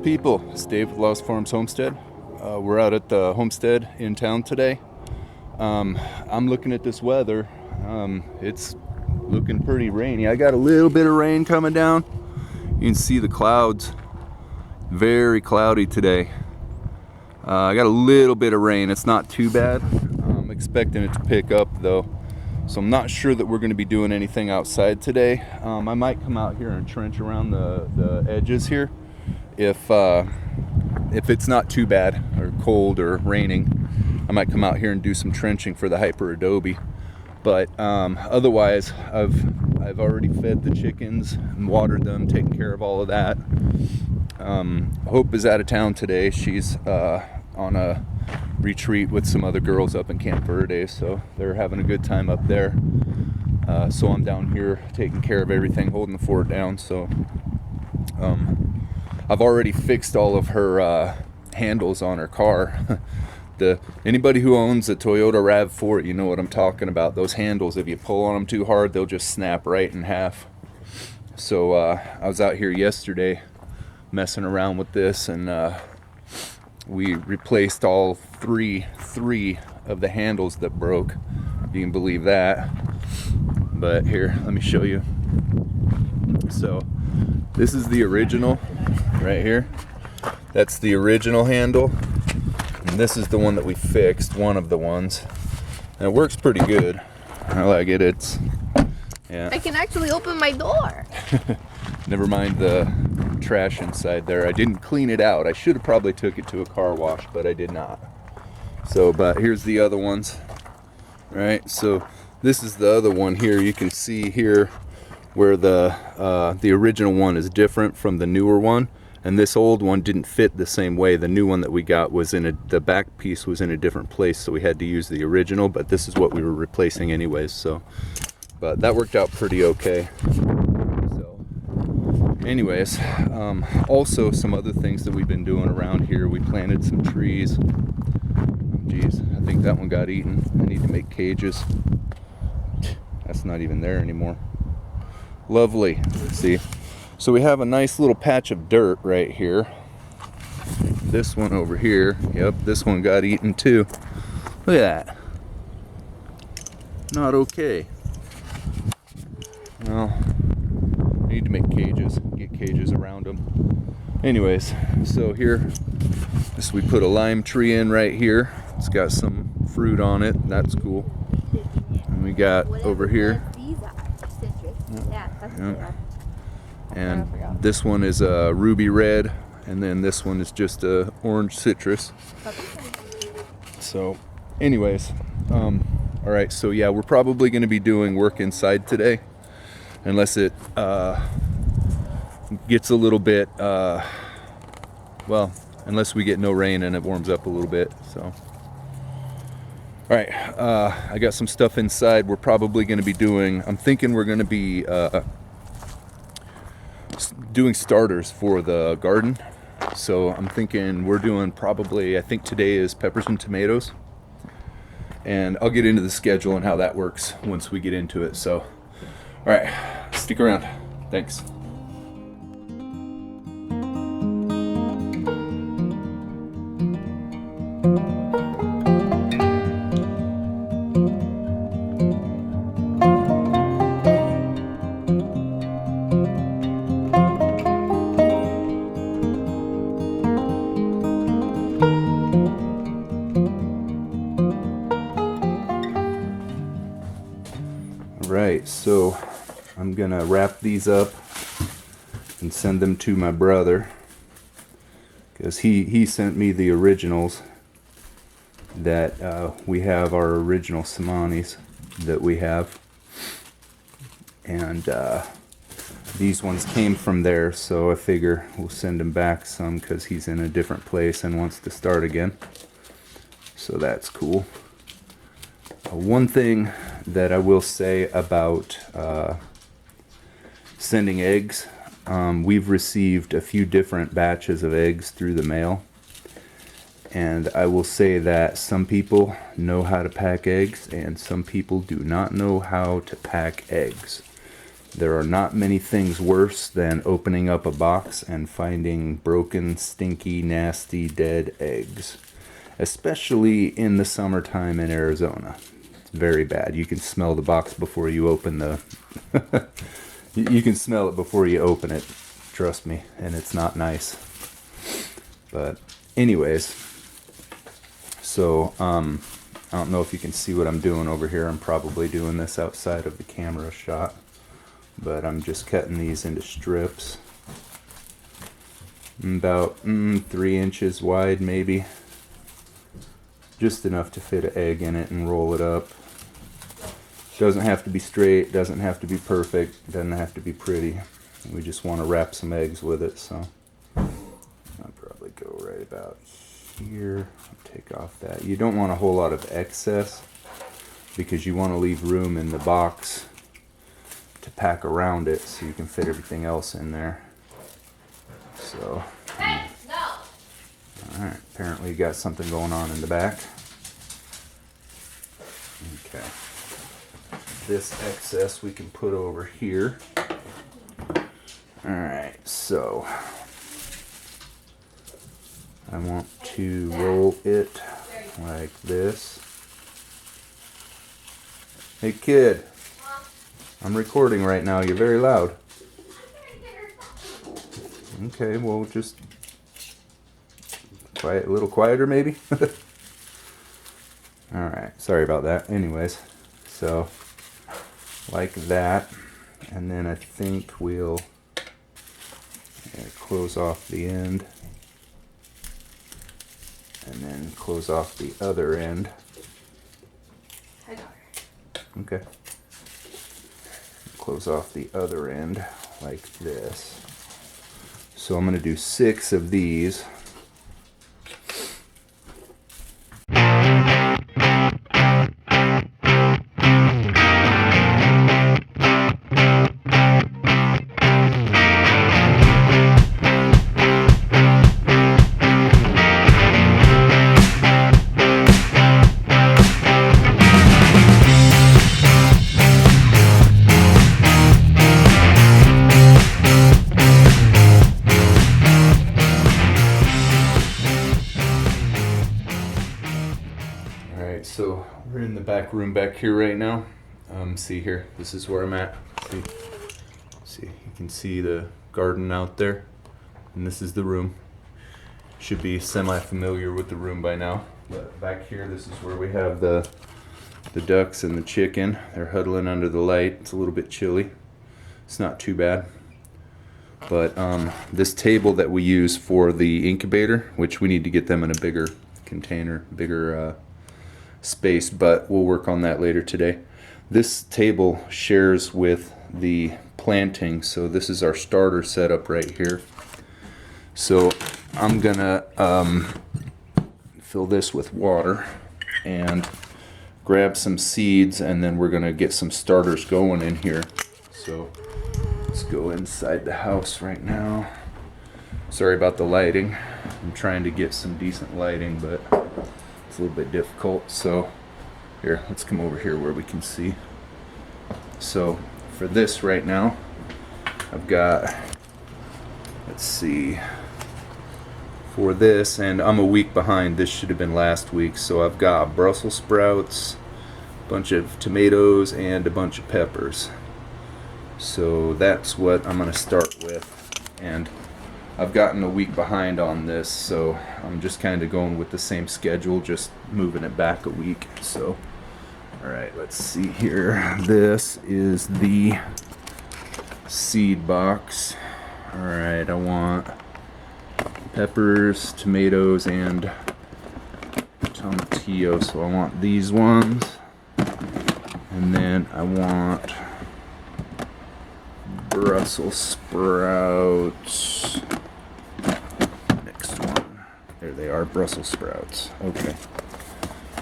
people, it's Dave with Lost Farms Homestead. We're out at the Homestead in town today. I'm looking at this weather. It's looking pretty rainy. I got a little bit of rain coming down. You can see the clouds. Very cloudy today. I got a little bit of rain. It's not too bad. I'm expecting it to pick up though. So I'm not sure that we're going to be doing anything outside today. I might come out here and trench around the edges here. If it's not too bad or cold or raining, I might come out here and do some trenching for the hyper adobe. But otherwise, I've already fed the chickens and watered them, taken care of all of that. Hope is out of town today. She's on a retreat with some other girls up in Camp Verde, so they're having a good time up there. So I'm down here taking care of everything, holding the fort down. So I've already fixed all of her handles on her car. Anybody who owns a Toyota RAV4, you know what I'm talking about. Those handles, if you pull on them too hard, they'll just snap right in half. So I was out here yesterday messing around with this, and we replaced all three of the handles that broke, if you can believe that. But here, let me show you. So this is the original right here. That's the original handle, and this is the one that we fixed, one of the ones, and it works pretty good. I like it. Yeah, I can actually open my door. Never mind the trash inside there. I didn't clean it out. I should have probably took it to a car wash, but I did not. So, but here's the other ones. Right, so this is the other one here. You can see here where the original one is different from the newer one, and this old one didn't fit the same way. The new one that we got was the back piece was in a different place, so we had to use the original, but this is what we were replacing anyways. So, but that worked out pretty okay. So anyways, also some other things that we've been doing around here. We planted some trees. Geez, I think that one got eaten. I need to make cages. That's not even there anymore. Lovely. Let's see. So we have a nice little patch of dirt right here. This one over here. Yep, this one got eaten too. Look at that. Not okay. Well, I need to make cages. Get cages around them. Anyways, so here, we put a lime tree in right here. It's got some fruit on it. That's cool. And we got over here. Yeah. And this one is a ruby red, and then this one is just a orange citrus. So anyways, all right, so yeah, we're probably going to be doing work inside today, unless it gets a little bit, well, unless we get no rain and it warms up a little bit. So all right, I got some stuff inside. We're probably going to be doing, I'm thinking we're going to be doing starters for the garden. So I'm thinking we're doing probably, I think today is peppers and tomatoes. And I'll get into the schedule and how that works once we get into it. So, all right, stick around. Thanks. Right, so I'm gonna wrap these up and send them to my brother, because he sent me the originals that we have, our original Samanis that we have, and these ones came from there, so I figure we'll send him back some because he's in a different place and wants to start again. So that's cool. One thing that I will say about sending eggs, we've received a few different batches of eggs through the mail, and I will say that some people know how to pack eggs and some people do not know how to pack eggs. There are not many things worse than opening up a box and finding broken, stinky, nasty, dead eggs. Especially in the summertime in Arizona. It's very bad. You can smell the box before you open the... You can smell it before you open it. Trust me. And it's not nice. But anyways. So, I don't know if you can see what I'm doing over here. I'm probably doing this outside of the camera shot. But I'm just cutting these into strips. About 3 inches wide maybe. Just enough to fit an egg in it and roll it up. Doesn't have to be straight, doesn't have to be perfect, doesn't have to be pretty. We just want to wrap some eggs with it, so I'll probably go right about here. Take off that. You don't want a whole lot of excess because you want to leave room in the box to pack around it so you can fit everything else in there. So, alright, apparently you got something going on in the back. Okay. This excess we can put over here. Alright, so I want to roll it like this. Hey kid, I'm recording right now, you're very loud. Okay, well just quiet, a little quieter maybe. Alright, sorry about that. Anyways, so like that, and then I think we'll close off the end and then close off the other end. Okay. Close off the other end like this. So I'm going to do 6 of these. So we're in the back room back here right now. See here, this is where I'm at. See, you can see the garden out there, and this is the room. Should be semi-familiar with the room by now. But back here, this is where we have the ducks and the chicken. They're huddling under the light. It's a little bit chilly. It's not too bad. But this table that we use for the incubator, which we need to get them in a bigger container, bigger space, but we'll work on that later today. This table shares with the planting, so this is our starter setup right here. So I'm gonna fill this with water and grab some seeds, and then we're gonna get some starters going in here. So let's go inside the house right now. Sorry about the lighting. I'm trying to get some decent lighting, but it's a little bit difficult. So here, let's come over here where we can see. So for this right now, I've got, let's see, for this, and I'm a week behind, this should have been last week, so I've got Brussels sprouts, a bunch of tomatoes, and a bunch of peppers. So that's what I'm going to start with, and I've gotten a week behind on this, so I'm just kind of going with the same schedule, just moving it back a week. So alright, let's see here. This is the seed box. Alright, I want peppers, tomatoes, and tomatillo. So I want these ones. And then I want Brussels sprouts. Next one. There they are, Brussels sprouts. Okay.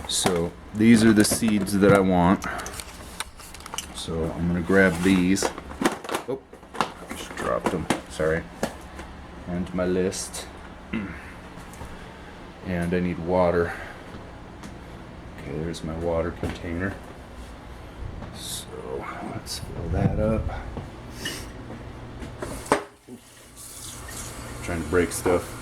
So these are the seeds that I want. So I'm going to grab these. Oh, I just dropped them. Sorry. And my list. And I need water. Okay, there's my water container. So let's fill that up. trying to break stuff.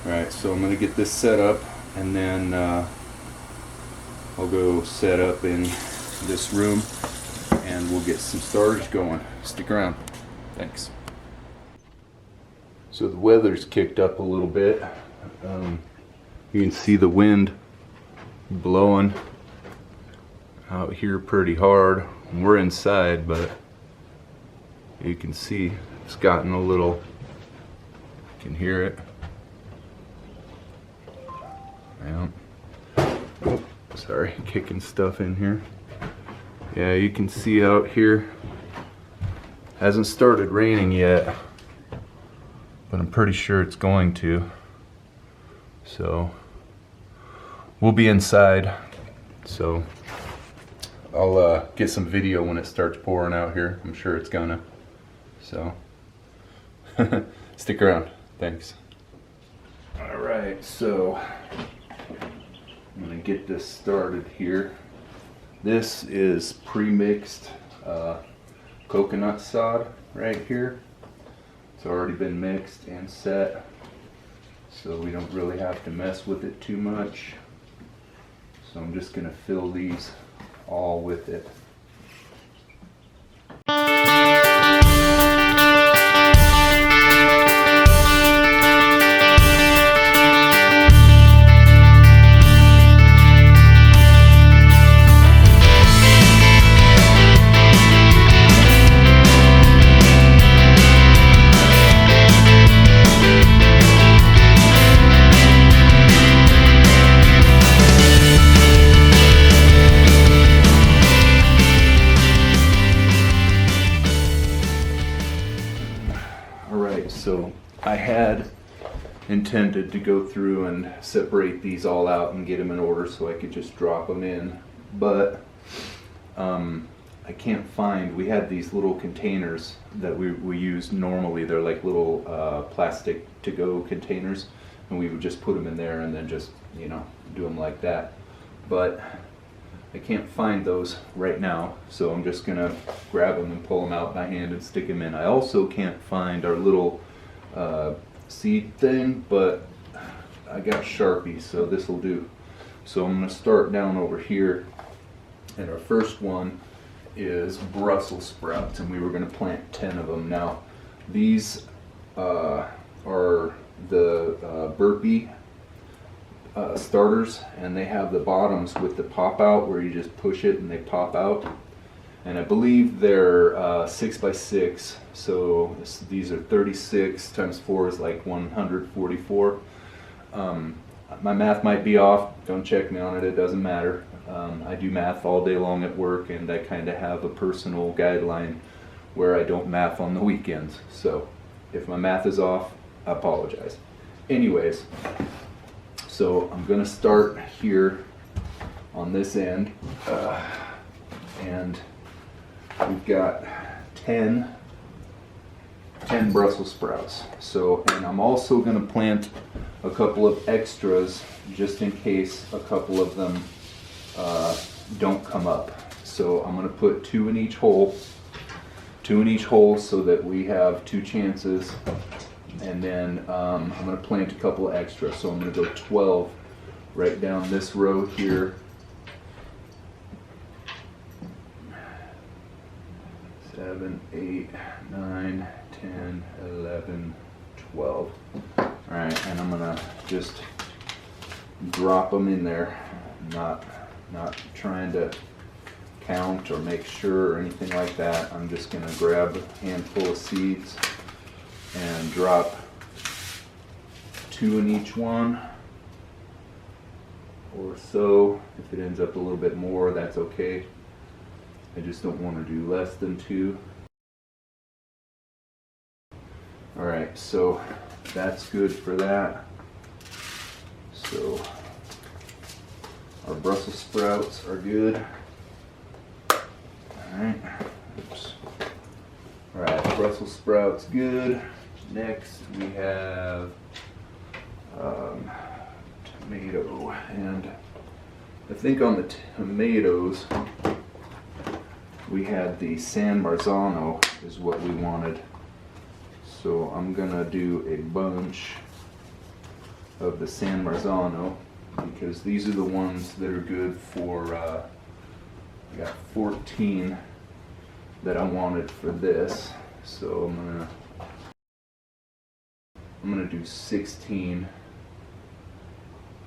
Alright, so I'm going to get this set up, and then I'll go set up in this room, and we'll get some starters going. Stick around. Thanks. So the weather's kicked up a little bit. You can see the wind blowing out here pretty hard. We're inside, but you can see it's gotten a little, you can hear it. Yeah. Oh, sorry, kicking stuff in here. Yeah, you can see out here, hasn't started raining yet, but I'm pretty sure it's going to. So we'll be inside, so I'll get some video when it starts pouring out here. I'm sure it's gonna. So stick around. Thanks. All right, so I'm gonna get this started here. This is pre-mixed coconut sod right here. It's already been mixed and set, so we don't really have to mess with it too much. So I'm just gonna fill these all with it. So I had intended to go through and separate these all out and get them in order so I could just drop them in, but I can't find, we had these little containers that we use normally. They're like little plastic to-go containers, and we would just put them in there and then just, you know, do them like that. But I can't find those right now, so I'm just gonna grab them and pull them out by hand and stick them in. I also can't find our little seed thing, but I got Sharpie, so this will do. So I'm gonna start down over here, and our first one is Brussels sprouts, and we were gonna plant 10 of them. Now these are the burpee starters, and they have the bottoms with the pop out where you just push it and they pop out, and I believe they're 6x6, so these are 36 times 4 is like 144. My math might be off, don't check me on it, it doesn't matter. I do math all day long at work, and I kind of have a personal guideline where I don't math on the weekends, so if my math is off, I apologize. Anyways, so I'm gonna start here on this end, and we've got 10 Brussels sprouts. So, and I'm also gonna plant a couple of extras just in case a couple of them don't come up. So I'm gonna put 2 in each hole so that we have 2 chances. And then I'm going to plant a couple of extra, so I'm going to go 12 right down this row here. 7, 8, 9, 10, 11, 12. Alright, and I'm going to just drop them in there, not trying to count or make sure or anything like that. I'm just going to grab a handful of seeds and drop 2 in each one or so. If it ends up a little bit more, that's okay. I just don't want to do less than 2. Alright, so that's good for that. So our Brussels sprouts are good. Alright. Oops. Alright, Brussels sprouts good. Next we have tomato, and I think on the tomatoes we had the San Marzano is what we wanted. So I'm gonna do a bunch of the San Marzano because these are the ones that are good for, I got 14 that I wanted for this. So I'm gonna do 16.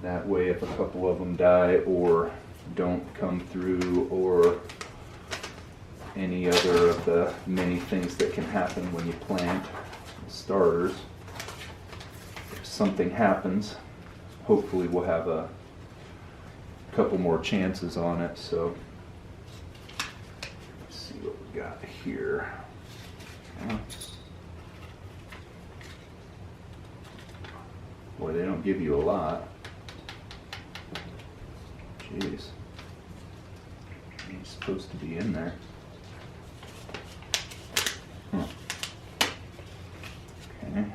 That way if a couple of them die or don't come through or any other of the many things that can happen when you plant starters, if something happens, hopefully we'll have a couple more chances on it. So let's see what we got here. Boy, they don't give you a lot. Jeez. It's supposed to be in there. Okay. There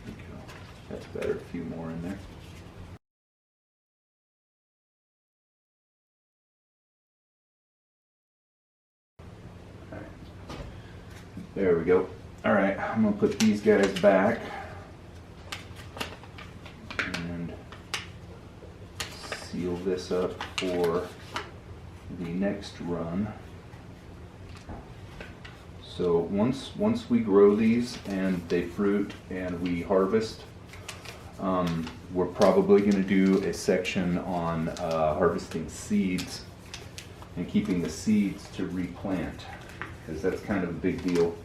we go. That's better. A few more in there. Alright. There we go. Alright, I'm going to put these guys back. And seal this up for the next run. So once we grow these and they fruit and we harvest, we're probably going to do a section on harvesting seeds and keeping the seeds to replant, because that's kind of a big deal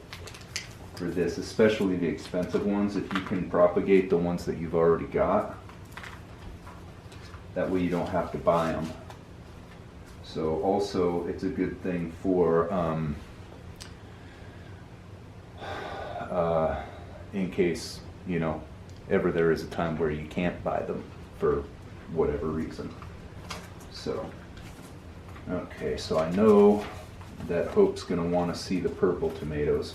for this, especially the expensive ones. If you can propagate the ones that you've already got, that way you don't have to buy them. So also it's a good thing for in case, you know, ever there is a time where you can't buy them for whatever reason. So, okay, so I know that Hope's going to want to see the purple tomatoes.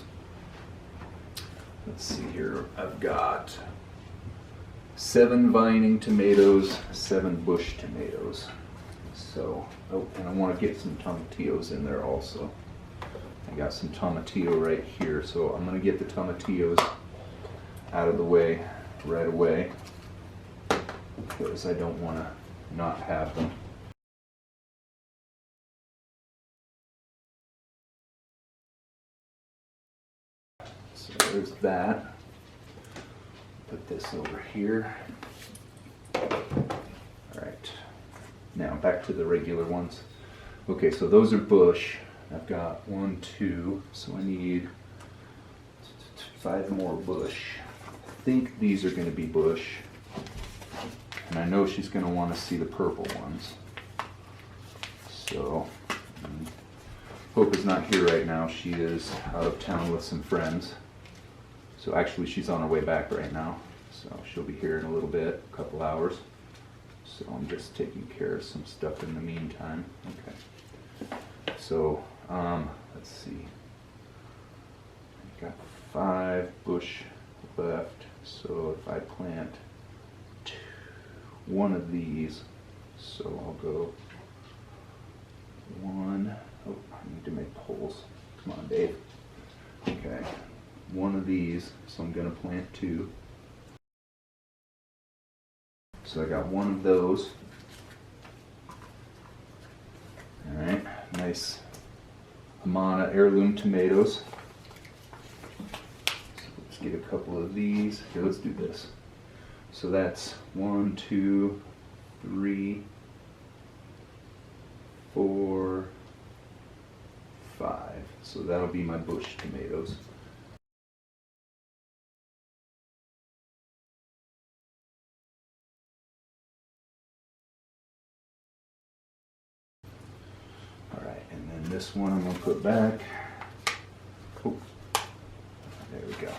Let's see here. I've got 7 vining tomatoes, 7 bush tomatoes. So, oh, and I want to get some tomatillos in there also. I got some tomatillo right here, so I'm going to get the tomatillos out of the way right away because I don't want to not have them. So there's that. Put this over here. Alright, now back to the regular ones. Okay, so those are bush. I've got 1, 2, so I need 5 more bush. I think these are going to be bush, and I know she's going to want to see the purple ones. So, Hope is not here right now. She is out of town with some friends. So actually she's on her way back right now. So she'll be here in a little bit, a couple hours. So I'm just taking care of some stuff in the meantime. Okay. So, let's see. I've got 5 bush left. So if I plant 1 of these, so I'll go 1. Oh, I need to make poles. Come on, Dave. Okay. 1 of these, so I'm going to plant 2. So I got 1 of those. Alright, nice Amana heirloom tomatoes. So let's get a couple of these. Here, let's do this. So that's 1, 2, 3, 4, 5. So that'll be my bush tomatoes. Alright, and then this one I'm going to put back. Oh, there we go.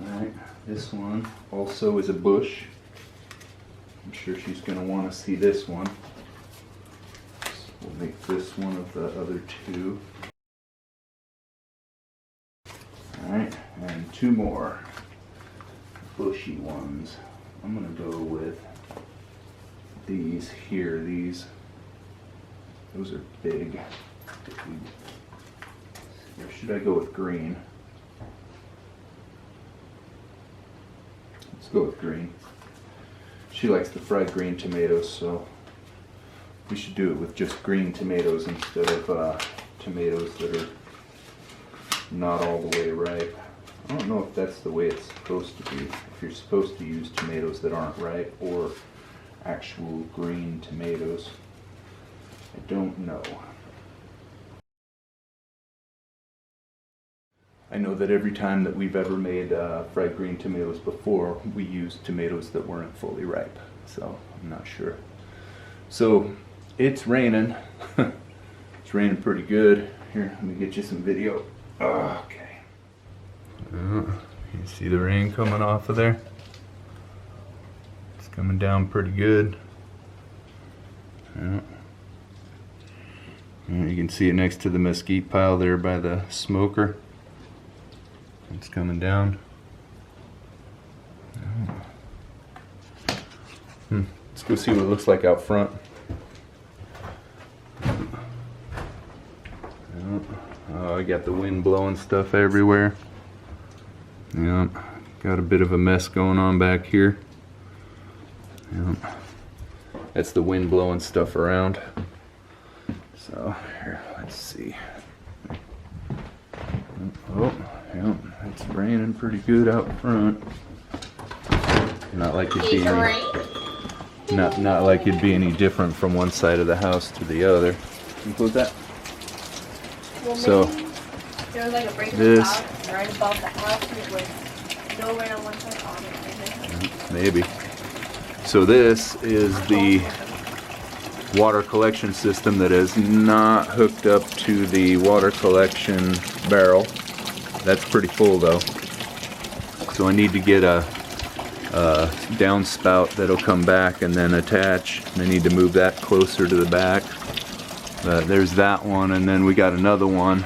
Alright, this one also is a bush. I'm sure she's going to want to see this one. So we'll make this one of the other 2. Alright, and 2 more bushy ones. I'm going to go with these here. Those are big. Or should I go with green? go with green. She likes the fried green tomatoes, so we should do it with just green tomatoes instead of tomatoes that are not all the way ripe. I don't know if that's the way it's supposed to be. If you're supposed to use tomatoes that aren't ripe or actual green tomatoes. I don't know. I know that every time that we've ever made fried green tomatoes before, we used tomatoes that weren't fully ripe. So I'm not sure. So it's raining. It's raining pretty good. Here, let me get you some video. Okay. You see the rain coming off of there? It's coming down pretty good. Yeah. And you can see it next to the mesquite pile there by the smoker. It's coming down. Let's go see what it looks like out front. Oh, I got the wind blowing stuff everywhere. Yep, got a bit of a mess going on back here. Yep. That's the wind blowing stuff around. So, here, let's see. Oh, yep, it's raining pretty good out front. Not like it'd be any, not like it'd be any different from one side of the house to the other. Include that. Well, So there was like a break this right above the house, and it was no rain on one side, on the other. maybe. So this is the water collection system that is not hooked up to the water collection barrel. That's pretty full though. So I need to get a downspout that'll come back and then attach. And I need to move that closer to the back. There's that one, and then we got another one.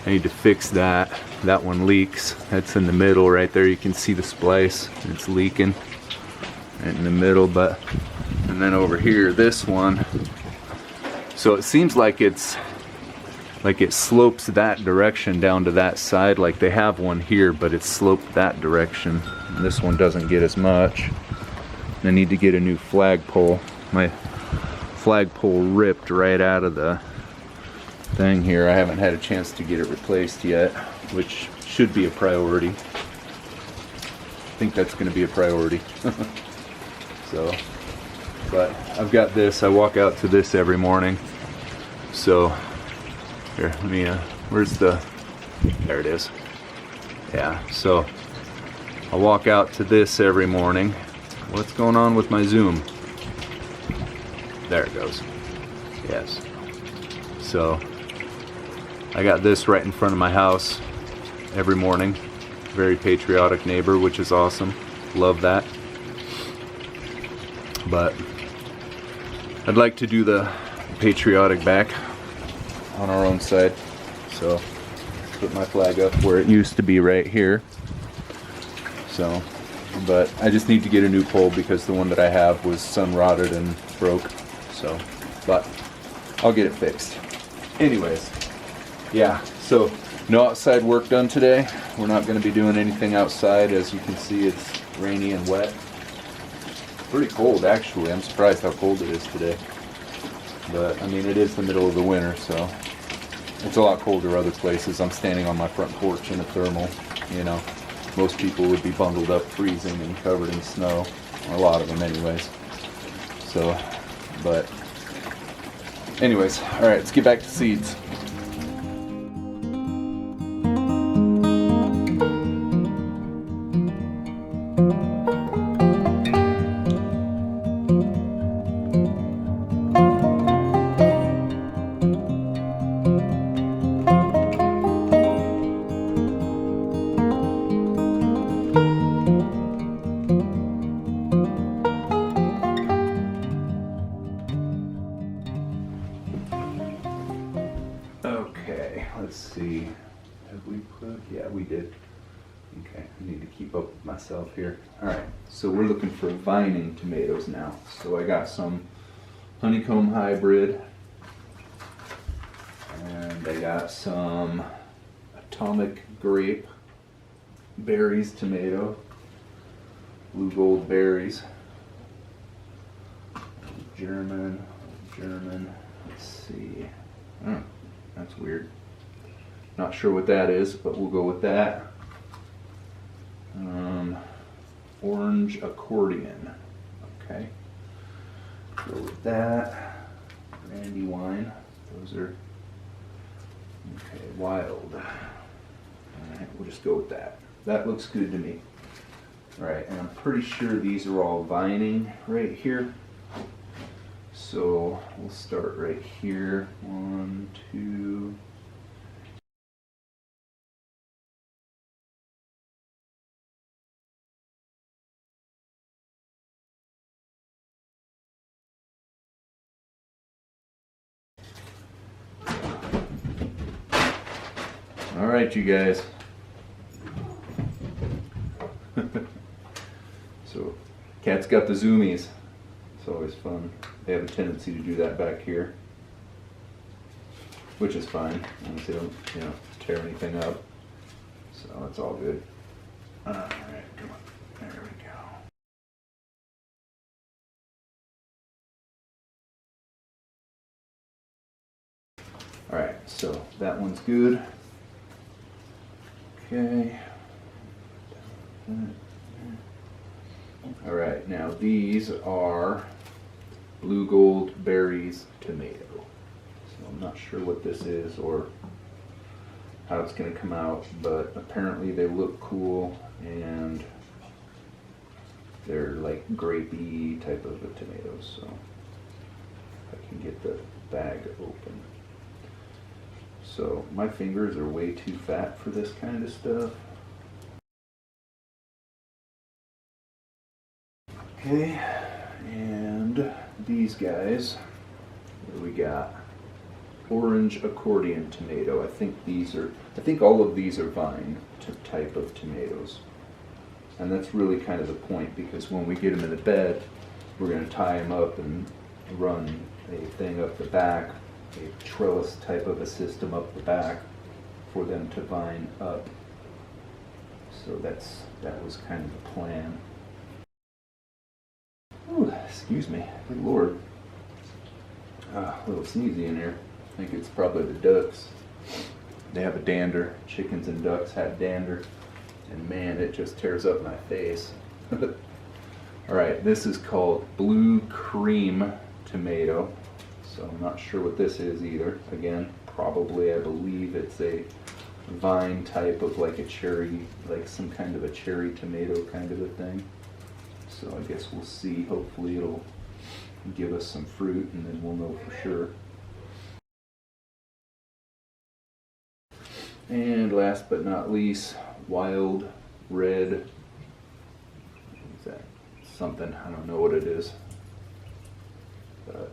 I need to fix that. That one leaks. That's in the middle right there. You can see the splice. It's leaking right in the middle, and then over here, this one. So it seems like it slopes that direction down to that side. Like they have one here, but it's sloped that direction. And this one doesn't get as much. I need to get a new flagpole. My flagpole ripped right out of the thing here. I haven't had a chance to get it replaced yet, which should be a priority. I think that's going to be a priority. So, but I've got this. I walk out to this every morning. So here, let me where's the, there it is. Yeah, so I walk out to this every morning. What's going on with my zoom? There it goes. Yes. So I got this right in front of my house every morning. Very patriotic neighbor, which is awesome. Love that. But I'd like to do the patriotic back on our own side. So put my flag up where it used to be right here. So, but I just need to get a new pole because the one that I have was sun rotted and broke. So, but I'll get it fixed. Anyways, yeah, so no outside work done today. We're not going to be doing anything outside. As you can see, it's rainy and wet. Pretty cold, actually. I'm surprised how cold it is today. But, I mean, it is the middle of the winter, so it's a lot colder other places. I'm standing on my front porch in a thermal, you know. Most people would be bundled up, freezing and covered in snow. A lot of them anyways. So, but anyways, all right, let's get back to seeds. Okay, let's see. Have we put? Yeah, we did. Okay, I need to keep up with myself here. All right, so we're looking for vining tomatoes now. So I got some honeycomb hybrid, and I got some atomic grape berries tomato. blue gold berries. German. Let's see. That's weird. Not sure what that is, but we'll go with that. Orange accordion. Okay. Go with that. Brandy wine. Those are okay. Wild. Alright, we'll just go with that. That looks good to me. Alright, and I'm pretty sure these are all vining right here. So we'll start right here. 1, 2. All right, you guys. So, cat's got the zoomies. It's always fun. They have a tendency to do that back here, which is fine. Unless they don't, tear anything up. So it's all good. All right, come on. There we go. All right, so that one's good. Okay. All right, now these are blue gold berries tomato. So I'm not sure what this is or how it's going to come out, but apparently they look cool and they're like grapey type of a tomatoes. So if I can get the bag open. So my fingers are way too fat for this kind of stuff. Okay, and these guys, what do we got? Orange accordion tomato. I think all of these are vine type of tomatoes. And that's really kind of the point, because when we get them in the bed, we're going to tie them up and run a thing up the back, a trellis type of a system up the back for them to vine up. So that was kind of the plan. Ooh, excuse me, good Lord. A little sneezy in here. I think it's probably the ducks. They have a dander. Chickens and ducks have dander. And man, it just tears up my face. Alright, this is called blue cream tomato. So I'm not sure what this is either. Again, probably I believe it's a vine type of like a cherry, like some kind of a cherry tomato kind of a thing. So I guess we'll see. Hopefully it'll give us some fruit and then we'll know for sure. And last but not least, wild red. What is that? Something, I don't know what it is. But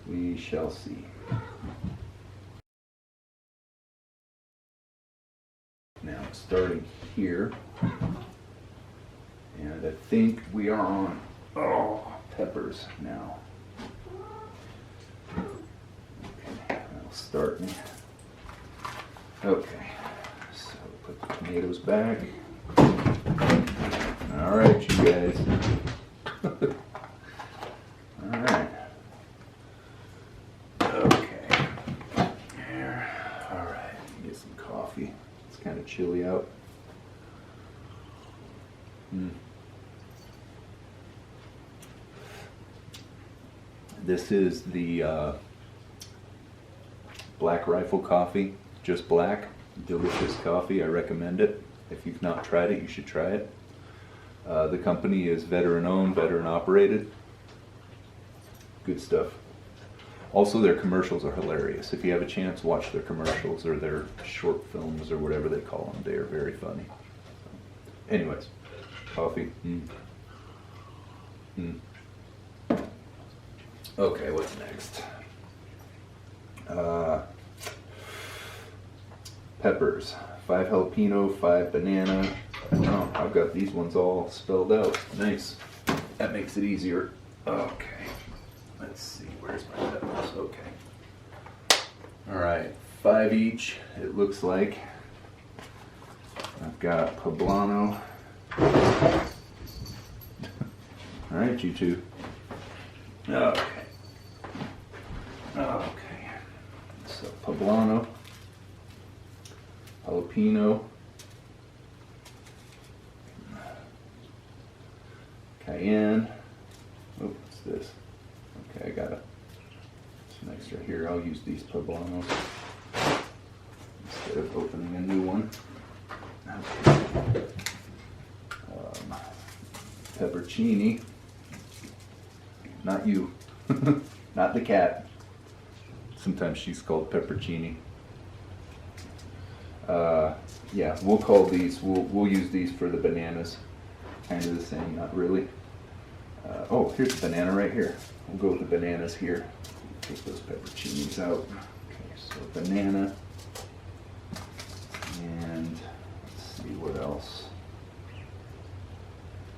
we shall see. Now starting here. And I think we are on peppers now. Okay, that'll start me. Okay, so put the tomatoes back. All right, you guys. All right. Okay. There. All right. Get some coffee. It's kind of chilly out. This is the Black Rifle coffee, just black, delicious coffee. I recommend it. If you've not tried it, you should try it. The company is veteran owned, veteran operated. Good stuff. Also, their commercials are hilarious. If you have a chance, watch their commercials or their short films or whatever they call them. They are very funny. Anyways, coffee. Okay, what's next? Peppers. 5 jalapeno, 5 banana. Oh, I've got these ones all spelled out. Nice. That makes it easier. Okay. Let's see. Where's my peppers? Okay. Alright. 5 each, it looks like. I've got poblano. All right, you two. Okay. Okay. So poblano, jalapeno, cayenne. Oh, what's this? Okay, I got some extra here. I'll use these poblanos instead of opening a new one. Okay. Peppercini. Not you. Not the cat. Sometimes she's called Peppercini. Yeah, we'll call these, we'll use these for the bananas. Kind of the same, not really. Oh, here's the banana right here. We'll go with the bananas here. Take those pepperoncinis out. Okay, so banana. And let's see what else.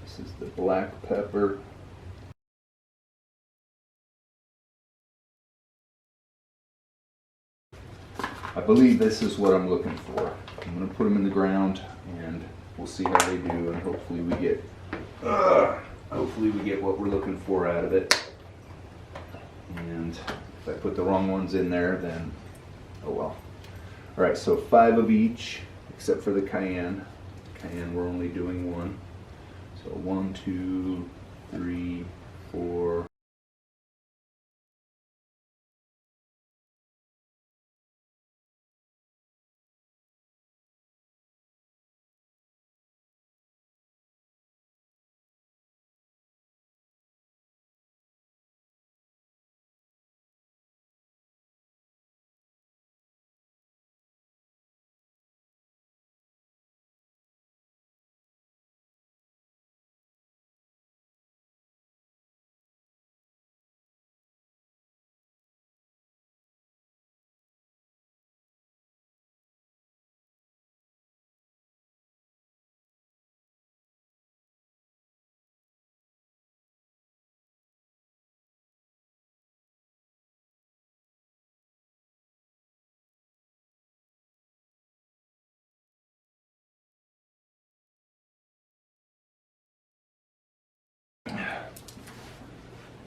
This is the black pepper. I believe this is what I'm looking for. I'm going to put them in the ground and we'll see how they do, and hopefully we get what we're looking for out of it. And if I put the wrong ones in there, then oh well. All right, so 5 of each except for the cayenne. Cayenne we're only doing 1. So 1, 2, 3, 4.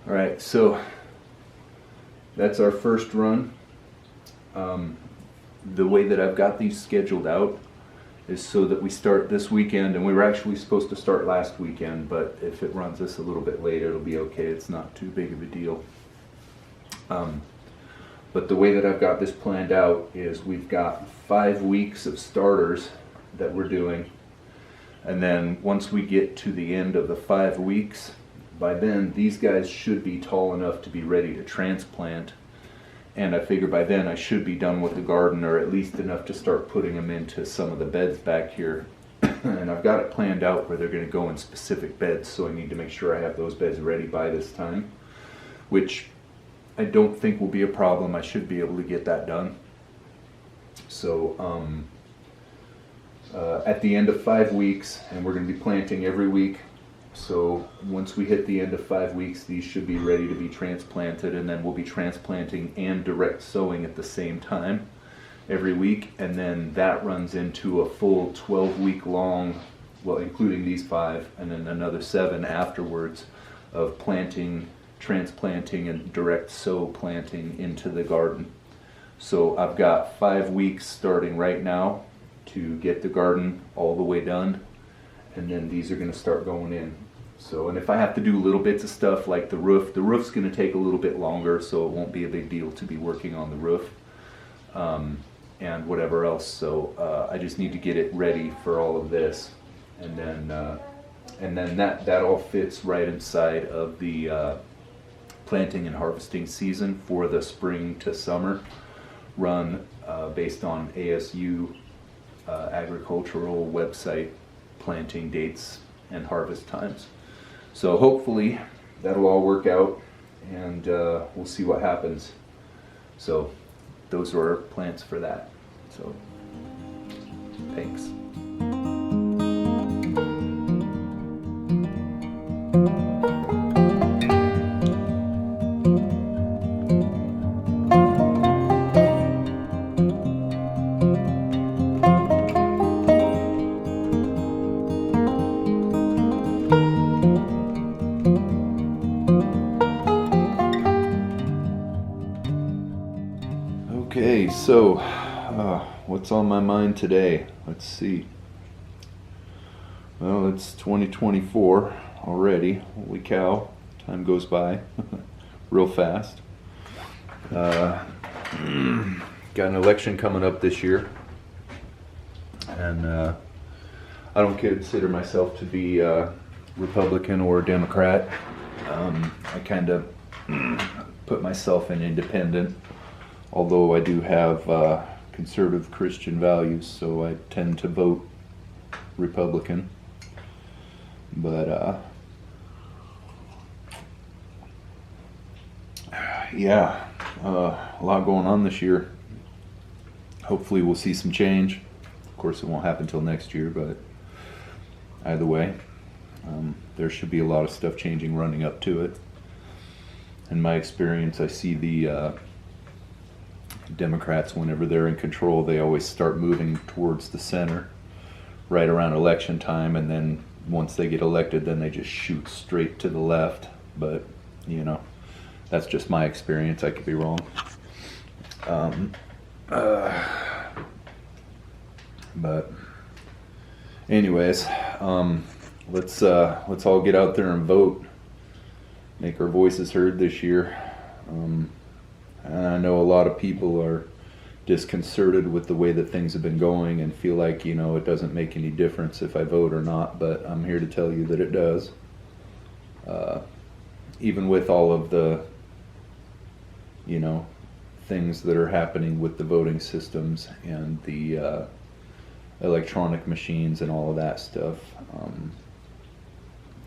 All right, so that's our first run. The way that I've got these scheduled out is so that we start this weekend, and we were actually supposed to start last weekend, but if it runs us a little bit later, it'll be okay. It's not too big of a deal. But the way that I've got this planned out is we've got 5 weeks of starters that we're doing, and then once we get to the end of the 5 weeks, by then these guys should be tall enough to be ready to transplant, and I figure by then I should be done with the garden, or at least enough to start putting them into some of the beds back here. And I've got it planned out where they're going to go in specific beds, so I need to make sure I have those beds ready by this time, which I don't think will be a problem. I should be able to get that done. So at the end of 5 weeks, and we're going to be planting every week, so once we hit the end of 5 weeks, these should be ready to be transplanted, and then we'll be transplanting and direct sowing at the same time every week, and then that runs into a full 12-week long, well, including these 5, and then another 7 afterwards of planting, transplanting, and direct sow planting into the garden. So I've got 5 weeks starting right now to get the garden all the way done, and then these are going to start going in. So, and if I have to do little bits of stuff like the roof's going to take a little bit longer, so it won't be a big deal to be working on the roof, and whatever else. So I just need to get it ready for all of this, and then that all fits right inside of the planting and harvesting season for the spring to summer run, based on ASU agricultural website planting dates and harvest times. So hopefully that'll all work out, and we'll see what happens. So those are our plans for that. So thanks. So, what's on my mind today? Let's see. Well, it's 2024 already. Holy cow. Time goes by real fast. Got an election coming up this year. And I don't consider myself to be Republican or Democrat. I kind of put myself in independent, although I do have conservative Christian values, so I tend to vote Republican. But yeah, a lot going on this year. Hopefully we'll see some change. Of course it won't happen till next year, but either way, there should be a lot of stuff changing running up to it. In my experience, I see the Democrats, whenever they're in control, they always start moving towards the center right around election time, and then once they get elected, then they just shoot straight to the left. But, you know, that's just my experience. I could be wrong. But anyways, let's all get out there and vote. Make our voices heard this year. And I know a lot of people are disconcerted with the way that things have been going and feel like, you know, it doesn't make any difference if I vote or not, but I'm here to tell you that it does. Even with all of the, you know, things that are happening with the voting systems and the electronic machines and all of that stuff,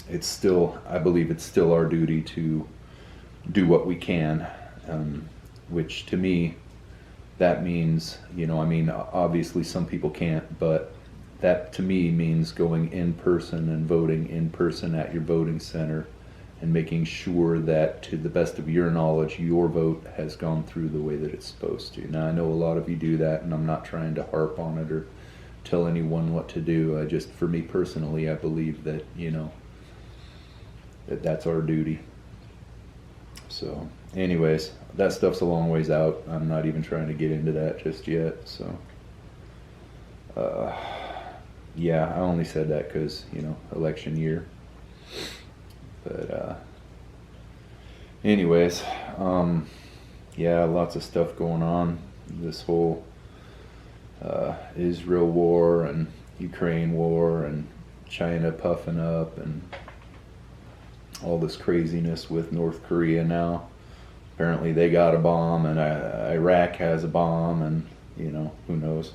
it's still, I believe it's still our duty to do what we can, which to me, that means, you know, I mean, obviously some people can't, but that to me means going in person and voting in person at your voting center and making sure that, to the best of your knowledge, your vote has gone through the way that it's supposed to. Now, I know a lot of you do that, and I'm not trying to harp on it or tell anyone what to do. I just, for me personally, I believe that, you know, that's our duty. So anyways, that stuff's a long ways out. I'm not even trying to get into that just yet. So yeah, I only said that because, you know, election year. But anyways, yeah, lots of stuff going on. This whole Israel war and Ukraine war and China puffing up and all this craziness with North Korea now. Apparently they got a bomb, and Iraq has a bomb, and, you know, who knows.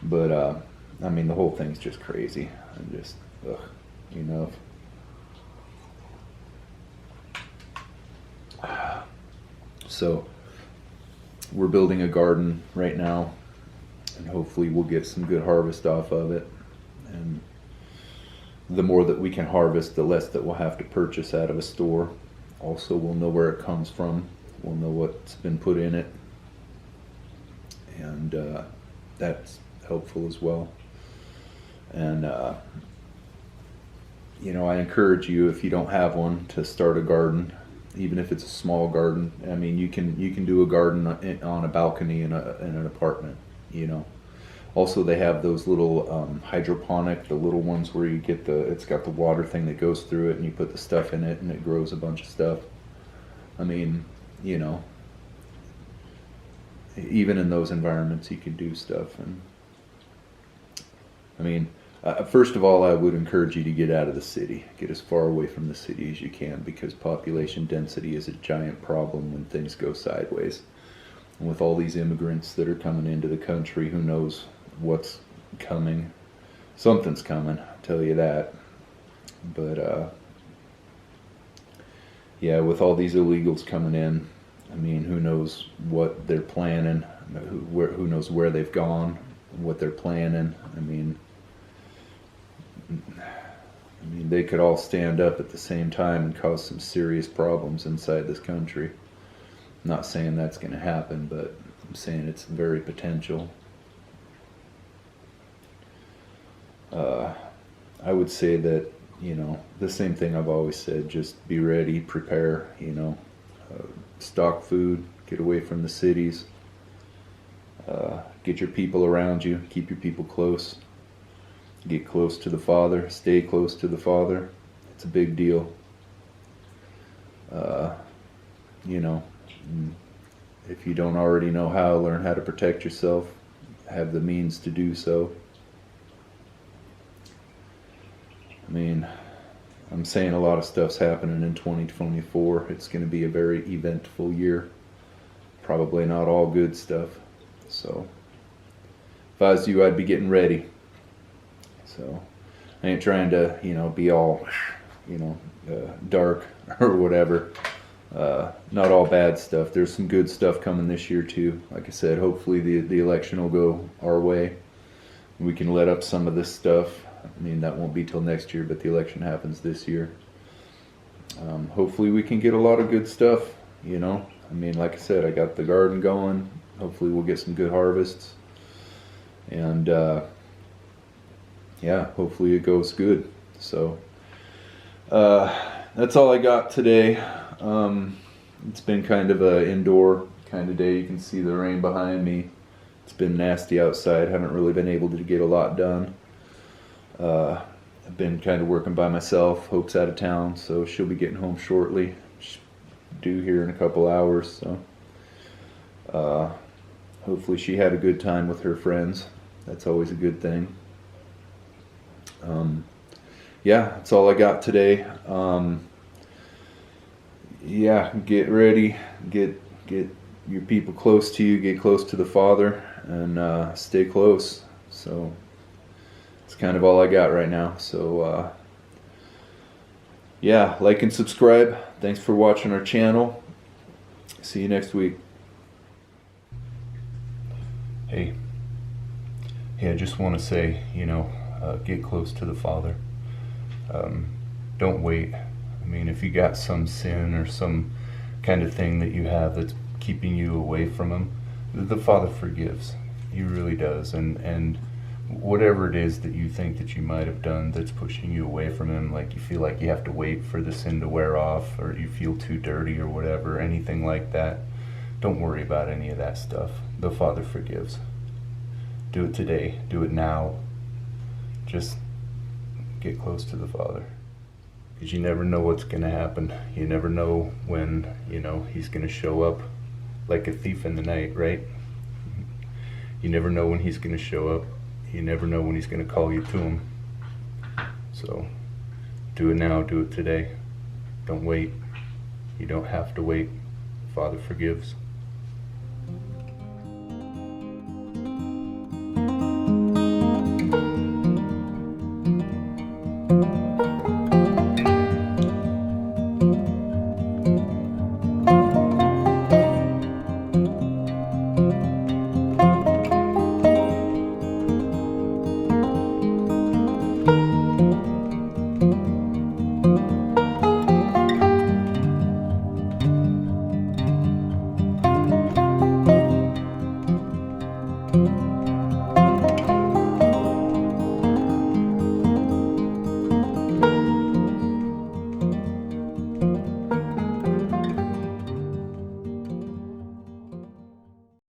But I mean, the whole thing's just crazy. And just, you know. So we're building a garden right now, and hopefully we'll get some good harvest off of it. And the more that we can harvest, the less that we'll have to purchase out of a store. Also, we'll know where it comes from. We'll know what's been put in it. And that's helpful as well. And, you know, I encourage you, if you don't have one, to start a garden, even if it's a small garden. I mean, you can do a garden on a balcony in an apartment, you know. Also, they have those little hydroponic, the little ones where you get it's got the water thing that goes through it, and you put the stuff in it, and it grows a bunch of stuff. I mean, you know, even in those environments, you can do stuff. And I mean, first of all, I would encourage you to get out of the city, get as far away from the city as you can, because population density is a giant problem when things go sideways. And with all these immigrants that are coming into the country, who knows what's coming. Something's coming, I'll tell you that. But yeah, with all these illegals coming in, I mean, who knows what they're planning, who knows where they've gone, what they're planning. I mean, they could all stand up at the same time and cause some serious problems inside this country. I'm not saying that's going to happen, but I'm saying it's very potential. I would say that, you know, the same thing I've always said, just be ready, prepare, you know, stock food, get away from the cities, Get your people around you. Keep your people close. Get close to the Father. Stay close to the Father. It's a big deal. You know, if you don't already know how, learn how to protect yourself. Have the means to do so. I mean, I'm saying a lot of stuff's happening in 2024. It's going to be a very eventful year. Probably not all good stuff. So, if I was you, I'd be getting ready. So, I ain't trying to, be all, dark or whatever. Not all bad stuff. There's some good stuff coming this year too. Like I said, hopefully the election will go our way. We can let up some of this stuff. I mean, that won't be till next year, but the election happens this year. Hopefully we can get a lot of good stuff, I mean, like I said, I got the garden going. Hopefully we'll get some good harvests. And, yeah, hopefully it goes good. So, that's all I got today. It's been kind of a indoor kind of day. You can see the rain behind me. It's been nasty outside. Haven't really been able to get a lot done. I've been kind of working by myself. Hope's out of town, so she'll be getting home shortly. She's due here in a couple hours, so hopefully she had a good time with her friends. That's always a good thing. Yeah, that's all I got today. Yeah, get ready, get your people close to you, get close to the Father, and stay close. So it's kind of all I got right now. So yeah, like and subscribe. Thanks for watching our channel. See you next week. Hey, I just want to say, get close to the Father. Don't wait. I mean, if you got some sin or some kind of thing that you have that's keeping you away from Him, the Father forgives. He really does. And whatever it is that you think that you might have done that's pushing you away from Him, like you feel like you have to wait for the sin to wear off, or you feel too dirty or whatever, anything like that, don't worry about any of that stuff. The Father forgives. Do it today. Do it now. Just get close to the Father. Because you never know what's going to happen. You never know when, He's going to show up like a thief in the night, right? You never know when He's going to show up. You never know when He's going to call you to Him. So, do it now. Do it today. Don't wait. You don't have to wait. Father forgives.